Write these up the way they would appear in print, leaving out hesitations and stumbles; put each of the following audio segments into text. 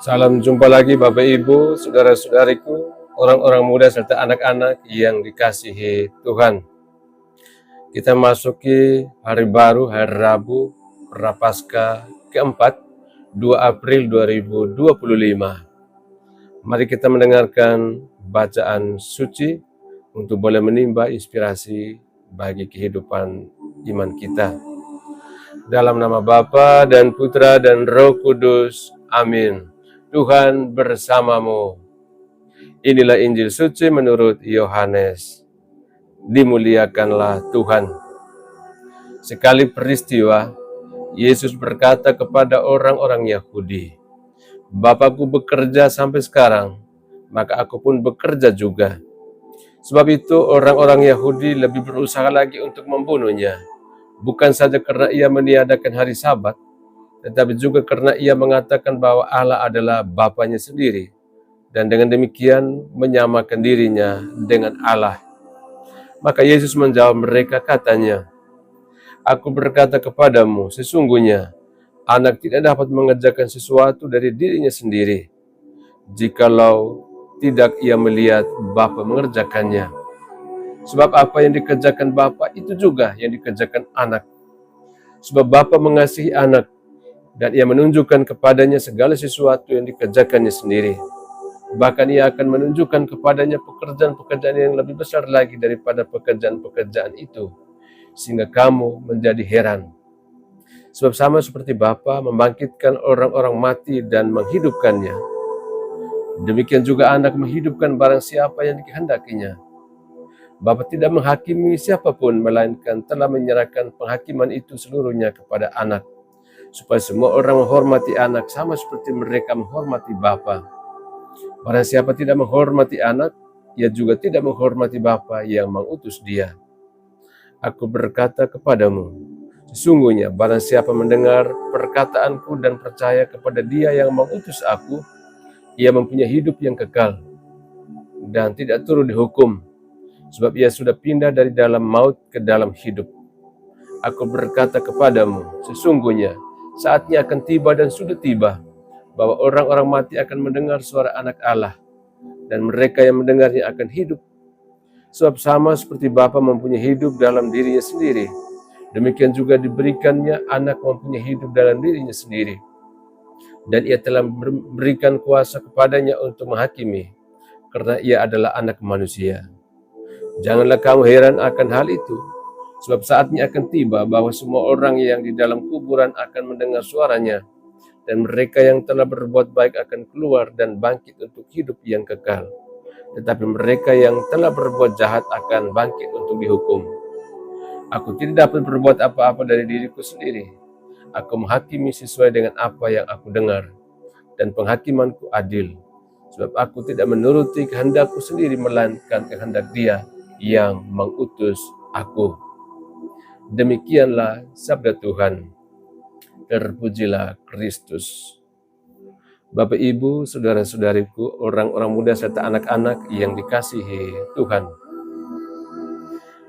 Salam jumpa lagi Bapak Ibu, saudara-saudariku, orang-orang muda serta anak-anak yang dikasihi Tuhan. Kita masuki hari baru, hari Rabu, Prapaskah keempat, 2 April 2025. Mari kita mendengarkan bacaan suci untuk boleh menimba inspirasi bagi kehidupan iman kita. Dalam nama Bapa dan Putra dan Roh Kudus, amin. Tuhan bersamamu. Inilah Injil suci menurut Yohanes. Dimuliakanlah Tuhan. Sekali peristiwa, Yesus berkata kepada orang-orang Yahudi, "Bapakku bekerja sampai sekarang, maka aku pun bekerja juga." Sebab itu orang-orang Yahudi lebih berusaha lagi untuk membunuhnya, bukan saja karena ia meniadakan hari Sabat, tetapi juga karena ia mengatakan bahwa Allah adalah Bapanya sendiri, dan dengan demikian menyamakan dirinya dengan Allah. Maka Yesus menjawab mereka, katanya, "Aku berkata kepadamu, sesungguhnya anak tidak dapat mengerjakan sesuatu dari dirinya sendiri, jikalau tidak ia melihat Bapa mengerjakannya. Sebab apa yang dikerjakan Bapa itu juga yang dikerjakan anak. Sebab Bapa mengasihi anak, dan ia menunjukkan kepadanya segala sesuatu yang dikerjakannya sendiri. Bahkan ia akan menunjukkan kepadanya pekerjaan-pekerjaan yang lebih besar lagi daripada pekerjaan-pekerjaan itu, sehingga kamu menjadi heran. Sebab sama seperti Bapa membangkitkan orang-orang mati dan menghidupkannya, demikian juga anak menghidupkan barang siapa yang dikehendakinya. Bapa tidak menghakimi siapapun, melainkan telah menyerahkan penghakiman itu seluruhnya kepada anak, supaya semua orang menghormati anak sama seperti mereka menghormati Bapa. Barang siapa tidak menghormati anak, ia juga tidak menghormati Bapa yang mengutus dia. Aku berkata kepadamu, sesungguhnya barang siapa mendengar perkataanku dan percaya kepada dia yang mengutus aku, ia mempunyai hidup yang kekal dan tidak turun dihukum, sebab ia sudah pindah dari dalam maut ke dalam hidup. Aku berkata kepadamu, sesungguhnya saatnya akan tiba dan sudah tiba, bahwa orang-orang mati akan mendengar suara anak Allah, dan mereka yang mendengarnya akan hidup. Sebab sama seperti Bapa mempunyai hidup dalam dirinya sendiri, demikian juga diberikannya anak mempunyai hidup dalam dirinya sendiri. Dan ia telah memberikan kuasa kepadanya untuk menghakimi, karena ia adalah anak manusia. Janganlah kamu heran akan hal itu, sebab saatnya akan tiba bahwa semua orang yang di dalam kuburan akan mendengar suaranya, dan mereka yang telah berbuat baik akan keluar dan bangkit untuk hidup yang kekal. Tetapi mereka yang telah berbuat jahat akan bangkit untuk dihukum. Aku tidak dapat berbuat apa-apa dari diriku sendiri. Aku menghakimi sesuai dengan apa yang aku dengar, dan penghakimanku adil. Sebab aku tidak menuruti kehendakku sendiri, melainkan kehendak Dia yang mengutus aku." Demikianlah sabda Tuhan. Terpujilah Kristus. Bapak Ibu, saudara-saudariku, orang-orang muda serta anak-anak yang dikasihi Tuhan.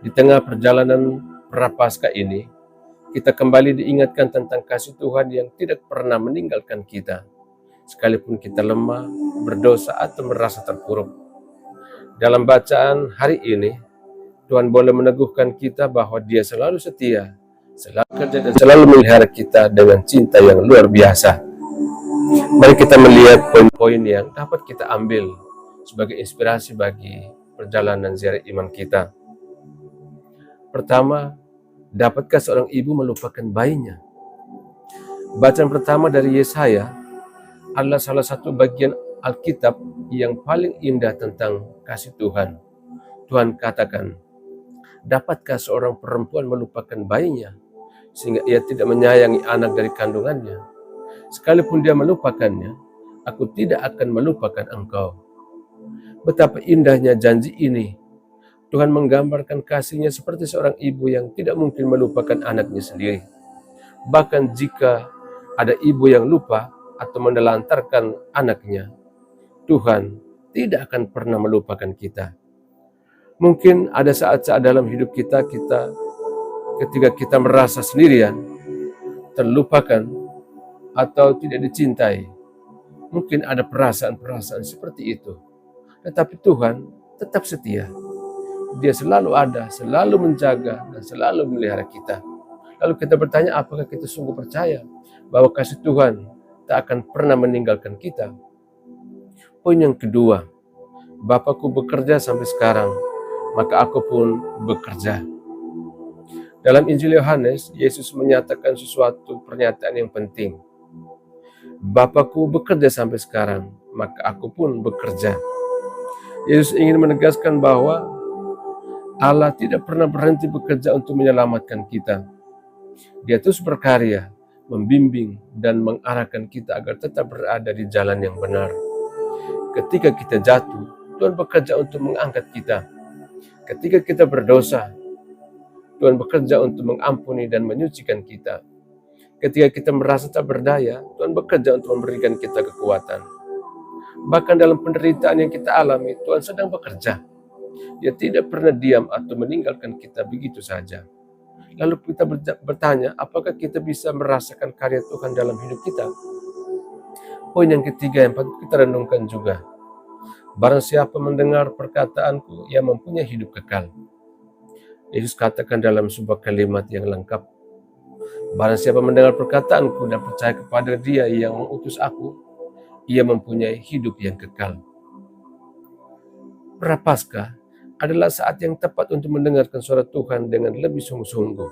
Di tengah perjalanan Prapaskah ini, kita kembali diingatkan tentang kasih Tuhan yang tidak pernah meninggalkan kita, sekalipun kita lemah, berdosa, atau merasa terpuruk. Dalam bacaan hari ini, Tuhan boleh meneguhkan kita bahwa Dia selalu setia, selalu kerja, dan selalu memelihara kita dengan cinta yang luar biasa. Mari kita melihat poin-poin yang dapat kita ambil sebagai inspirasi bagi perjalanan ziarah iman kita. Pertama, dapatkah seorang ibu melupakan bayinya? Bacaan pertama dari Yesaya adalah salah satu bagian Alkitab yang paling indah tentang kasih Tuhan. Tuhan katakan, dapatkah seorang perempuan melupakan bayinya, sehingga ia tidak menyayangi anak dari kandungannya? Sekalipun dia melupakannya, aku tidak akan melupakan engkau. Betapa indahnya janji ini. Tuhan menggambarkan kasih-Nya seperti seorang ibu yang tidak mungkin melupakan anaknya sendiri. Bahkan jika ada ibu yang lupa atau menelantarkan anaknya, Tuhan tidak akan pernah melupakan kita. Mungkin ada saat-saat dalam hidup kita ketika kita merasa sendirian, terlupakan, atau tidak dicintai. Mungkin ada perasaan-perasaan seperti itu. Tetapi Tuhan tetap setia. Dia selalu ada, selalu menjaga, dan selalu memelihara kita. Lalu kita bertanya, apakah kita sungguh percaya bahwa kasih Tuhan tak akan pernah meninggalkan kita? Poin yang kedua, Bapakku bekerja sampai sekarang, maka aku pun bekerja. Dalam Injil Yohanes, Yesus menyatakan sesuatu pernyataan yang penting. Bapakku bekerja sampai sekarang, maka aku pun bekerja. Yesus ingin menegaskan bahwa Allah tidak pernah berhenti bekerja untuk menyelamatkan kita. Dia terus berkarya, membimbing, dan mengarahkan kita agar tetap berada di jalan yang benar. Ketika kita jatuh, Tuhan bekerja untuk mengangkat kita. Ketika kita berdosa, Tuhan bekerja untuk mengampuni dan menyucikan kita. Ketika kita merasa tak berdaya, Tuhan bekerja untuk memberikan kita kekuatan. Bahkan dalam penderitaan yang kita alami, Tuhan sedang bekerja. Dia tidak pernah diam atau meninggalkan kita begitu saja. Lalu kita bertanya, apakah kita bisa merasakan karya Tuhan dalam hidup kita? Poin yang ketiga yang patut kita renungkan juga. Barang siapa mendengar perkataanku, ia mempunyai hidup kekal. Yesus katakan dalam sebuah kalimat yang lengkap. Barang siapa mendengar perkataanku dan percaya kepada Dia yang mengutus aku, ia mempunyai hidup yang kekal. Prapaskah adalah saat yang tepat untuk mendengarkan suara Tuhan dengan lebih sungguh-sungguh.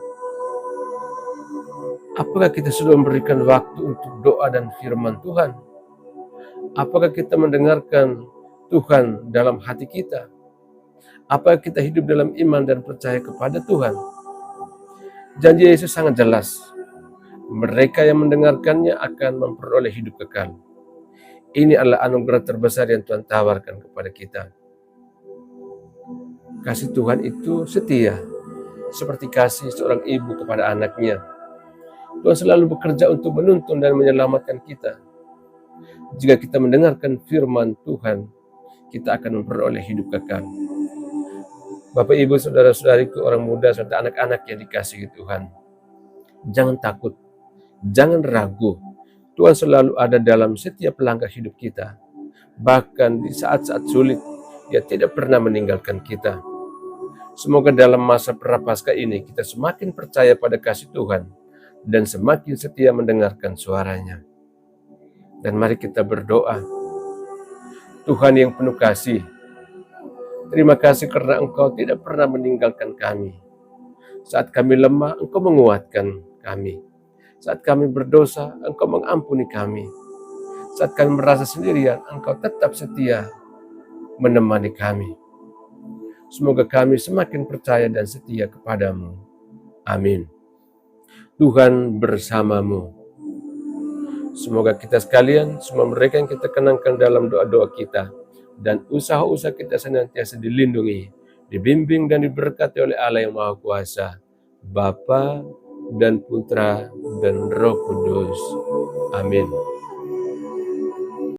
Apakah kita sudah memberikan waktu untuk doa dan firman Tuhan? Apakah kita mendengarkan Tuhan dalam hati kita? Apakah kita hidup dalam iman dan percaya kepada Tuhan? Janji Yesus sangat jelas. Mereka yang mendengarkannya akan memperoleh hidup kekal. Ini adalah anugerah terbesar yang Tuhan tawarkan kepada kita. Kasih Tuhan itu setia, seperti kasih seorang ibu kepada anaknya. Tuhan selalu bekerja untuk menuntun dan menyelamatkan kita. Jika kita mendengarkan firman Tuhan, kita akan memperoleh hidup kekal. Bapak, Ibu, saudara-saudariku, orang muda, serta anak-anak yang dikasihi Tuhan. Jangan takut, jangan ragu. Tuhan selalu ada dalam setiap langkah hidup kita. Bahkan di saat-saat sulit, Dia tidak pernah meninggalkan kita. Semoga dalam masa Prapaskah ini kita semakin percaya pada kasih Tuhan dan semakin setia mendengarkan suaranya. Dan mari kita berdoa. Tuhan yang penuh kasih, terima kasih karena Engkau tidak pernah meninggalkan kami. Saat kami lemah, Engkau menguatkan kami. Saat kami berdosa, Engkau mengampuni kami. Saat kami merasa sendirian, Engkau tetap setia menemani kami. Semoga kami semakin percaya dan setia kepadamu. Amin. Tuhan bersamamu. Semoga kita sekalian, semua mereka yang kita kenangkan dalam doa-doa kita, dan usaha-usaha kita senantiasa dilindungi, dibimbing dan diberkati oleh Allah yang Maha Kuasa, Bapa dan Putra dan Roh Kudus. Amin.